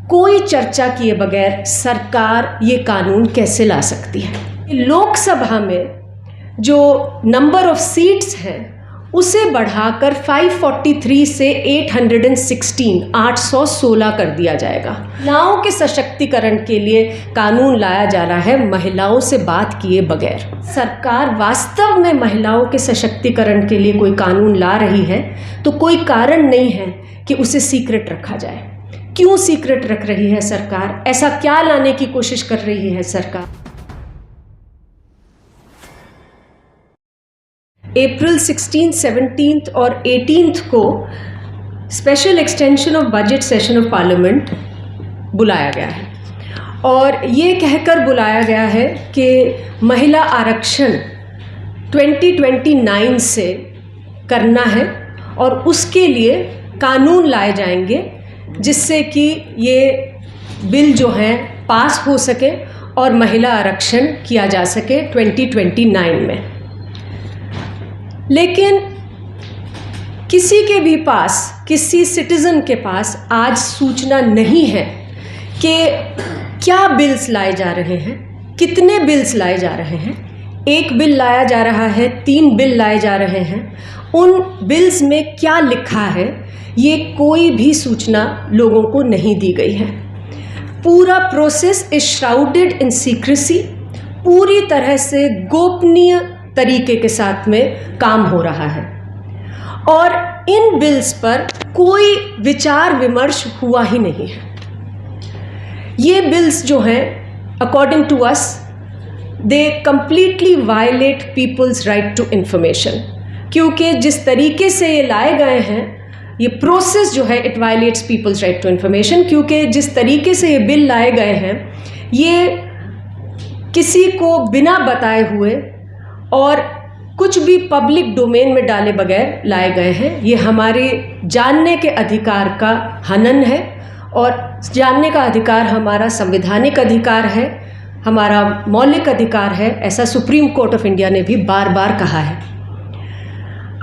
कोई चर्चा किए बगैर सरकार ये कानून कैसे ला सकती है। लोकसभा में जो नंबर ऑफ सीट्स हैं उसे बढ़ाकर 543 से 816 कर दिया जाएगा। महिलाओं के सशक्तिकरण के लिए कानून लाया जा रहा है महिलाओं से बात किए बगैर। सरकार वास्तव में महिलाओं के सशक्तिकरण के लिए कोई कानून ला रही है तो कोई कारण नहीं है कि उसे सीक्रेट रखा जाए। क्यों सीक्रेट रख रही है सरकार? ऐसा क्या लाने की कोशिश कर रही है सरकार? अप्रैल 16, 17 और 18 को special extension of budget session of parliament बुलाया गया है और ये कहकर बुलाया गया है कि महिला आरक्षण 2029 से करना है और उसके लिए कानून लाए जाएंगे जिससे कि ये बिल जो है पास हो सके और महिला आरक्षण किया जा सके 2029 में। लेकिन किसी के भी पास, किसी सिटीज़न के पास आज सूचना नहीं है कि क्या बिल्स लाए जा रहे हैं, कितने बिल्स लाए जा रहे हैं। एक बिल लाया जा रहा है, 3 बिल लाए जा रहे हैं। उन बिल्स में क्या लिखा है ये कोई भी सूचना लोगों को नहीं दी गई है। पूरा process is shrouded in secrecy, पूरी तरह से गोपनीय तरीके के साथ में काम हो रहा है और इन बिल्स पर कोई विचार विमर्श हुआ ही नहीं है। ये बिल्स जो हैं according to us they completely violate people's right to information, क्योंकि जिस तरीके से ये लाए गए हैं ये प्रोसेस जो है it violates people's right to information, क्योंकि जिस तरीके से ये बिल लाए गए हैं ये किसी को बिना बताए हुए और कुछ भी पब्लिक डोमेन में डाले बगैर लाए गए हैं। ये हमारे जानने के अधिकार का हनन है और जानने का अधिकार हमारा संवैधानिक अधिकार है, हमारा मौलिक अधिकार है, ऐसा सुप्रीम कोर्ट ऑफ इंडिया ने भी बार बार कहा है।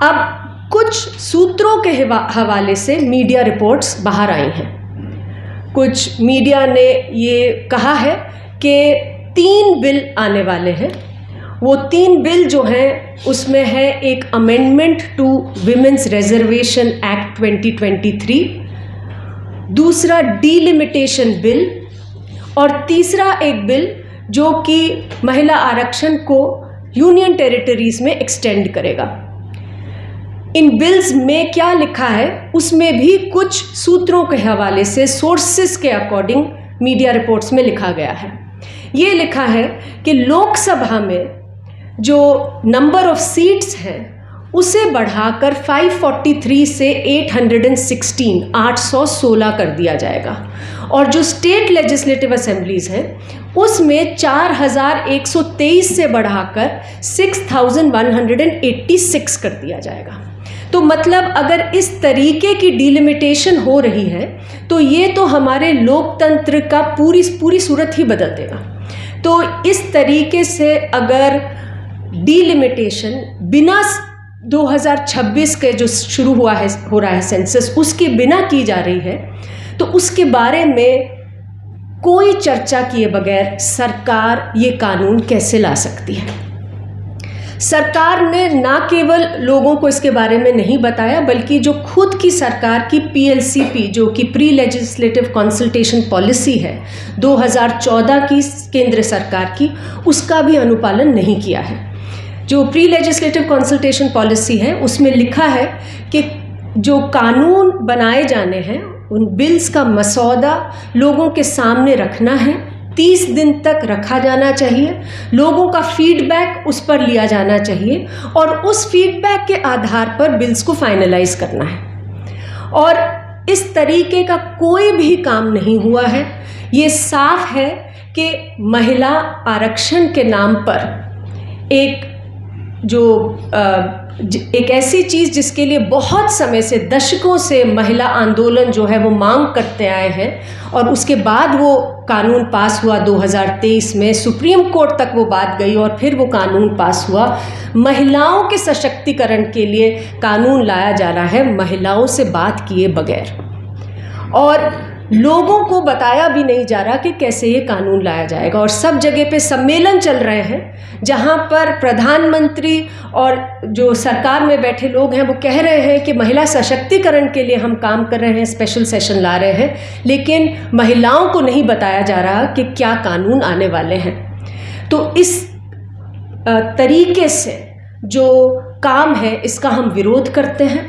अब कुछ सूत्रों के हवाले से मीडिया रिपोर्ट्स बाहर आई हैं। कुछ मीडिया ने ये कहा है कि 3 बिल आने वाले हैं। वो 3 बिल जो हैं उसमें है एक amendment to women's reservation act 2023, दूसरा डीलिमिटेशन बिल और तीसरा एक बिल जो कि महिला आरक्षण को यूनियन टेरिटरीज में एक्सटेंड करेगा। इन बिल्स में क्या लिखा है उसमें भी कुछ सूत्रों के हवाले से, सोर्सेस के अकॉर्डिंग मीडिया रिपोर्ट्स में लिखा गया है। ये लिखा है कि लोकसभा में जो नंबर ऑफ सीट्स हैं उसे बढ़ाकर 543 से 816 कर दिया जाएगा और जो स्टेट लेजिस्लेटिव असेंबलीज हैं उसमें 4123 से बढ़ाकर 6186 कर दिया जाएगा। तो मतलब अगर इस तरीके की डिलिमिटेशन हो रही है तो ये तो हमारे लोकतंत्र का पूरी सूरत ही बदल देगा। तो इस तरीके से अगर डिलिमिटेशन बिना 2026 के जो शुरू हो रहा है सेंसस उसके बिना की जा रही है तो उसके बारे में कोई चर्चा किए बगैर सरकार ये कानून कैसे ला सकती है। सरकार ने ना केवल लोगों को इसके बारे में नहीं बताया बल्कि जो खुद की सरकार की PLCP जो कि प्री लेजिस्लेटिव कंसल्टेशन पॉलिसी है 2014 की केंद्र सरकार की, उसका भी अनुपालन नहीं किया है। जो प्री लेजिस्लेटिव कंसल्टेशन पॉलिसी है उसमें लिखा है कि जो कानून बनाए जाने हैं उन बिल्स का मसौदा लोगों के सामने रखना है, 30 दिन तक रखा जाना चाहिए, लोगों का फीडबैक उस पर लिया जाना चाहिए और उस फीडबैक के आधार पर बिल्स को फाइनलाइज करना है। और इस तरीके का कोई भी काम नहीं हुआ है। ये साफ है कि महिला आरक्षण के नाम पर एक ऐसी चीज़ जिसके लिए बहुत समय से, दशकों से महिला आंदोलन जो है वो मांग करते आए हैं और उसके बाद वो कानून पास हुआ 2023 में, सुप्रीम कोर्ट तक वो बात गई और फिर वो कानून पास हुआ। महिलाओं के सशक्तिकरण के लिए कानून लाया जा रहा है महिलाओं से बात किए बगैर। और लोगों को बताया भी नहीं जा रहा कि कैसे ये कानून लाया जाएगा। और सब जगह पे सम्मेलन चल रहे हैं जहां पर प्रधानमंत्री और जो सरकार में बैठे लोग हैं वो कह रहे हैं कि महिला सशक्तिकरण के लिए हम काम कर रहे हैं, स्पेशल सेशन ला रहे हैं, लेकिन महिलाओं को नहीं बताया जा रहा कि क्या कानून आने वाले हैं। तो इस तरीके से जो काम है इसका हम विरोध करते हैं।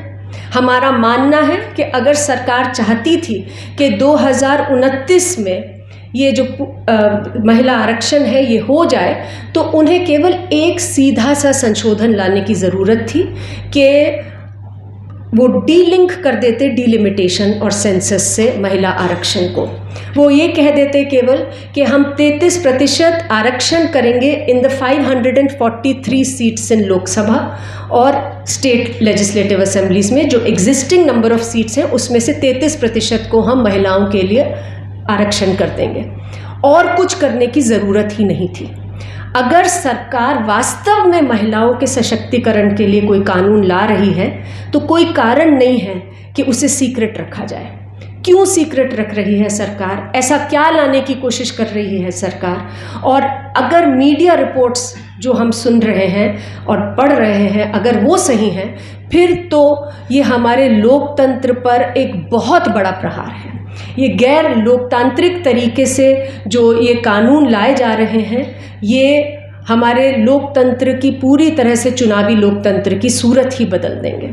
हमारा मानना है कि अगर सरकार चाहती थी कि 2029 में ये जो महिला आरक्षण है ये हो जाए, तो उन्हें केवल एक सीधा सा संशोधन लाने की ज़रूरत थी कि वो डीलिंक कर देते डिलिमिटेशन और सेंसस से महिला आरक्षण को। वो ये कह देते केवल कि हम 33% आरक्षण करेंगे in the 543 seats in Lok Sabha और स्टेट लेजिस्लेटिव असेंबलीज में जो एग्जिस्टिंग नंबर ऑफ सीट्स हैं उसमें से 33% को हम महिलाओं के लिए आरक्षण कर देंगे, और कुछ करने की ज़रूरत ही नहीं थी। अगर सरकार वास्तव में महिलाओं के सशक्तिकरण के लिए कोई कानून ला रही है तो कोई कारण नहीं है कि उसे सीक्रेट रखा जाए। क्यों सीक्रेट रख रही है सरकार? ऐसा क्या लाने की कोशिश कर रही है सरकार? और अगर मीडिया रिपोर्ट्स जो हम सुन रहे हैं और पढ़ रहे हैं अगर वो सही हैं, फिर तो ये हमारे लोकतंत्र पर एक बहुत बड़ा प्रहार है। ये गैर लोकतांत्रिक तरीके से जो ये कानून लाए जा रहे हैं, ये हमारे लोकतंत्र की पूरी तरह से चुनावी लोकतंत्र की सूरत ही बदल देंगे।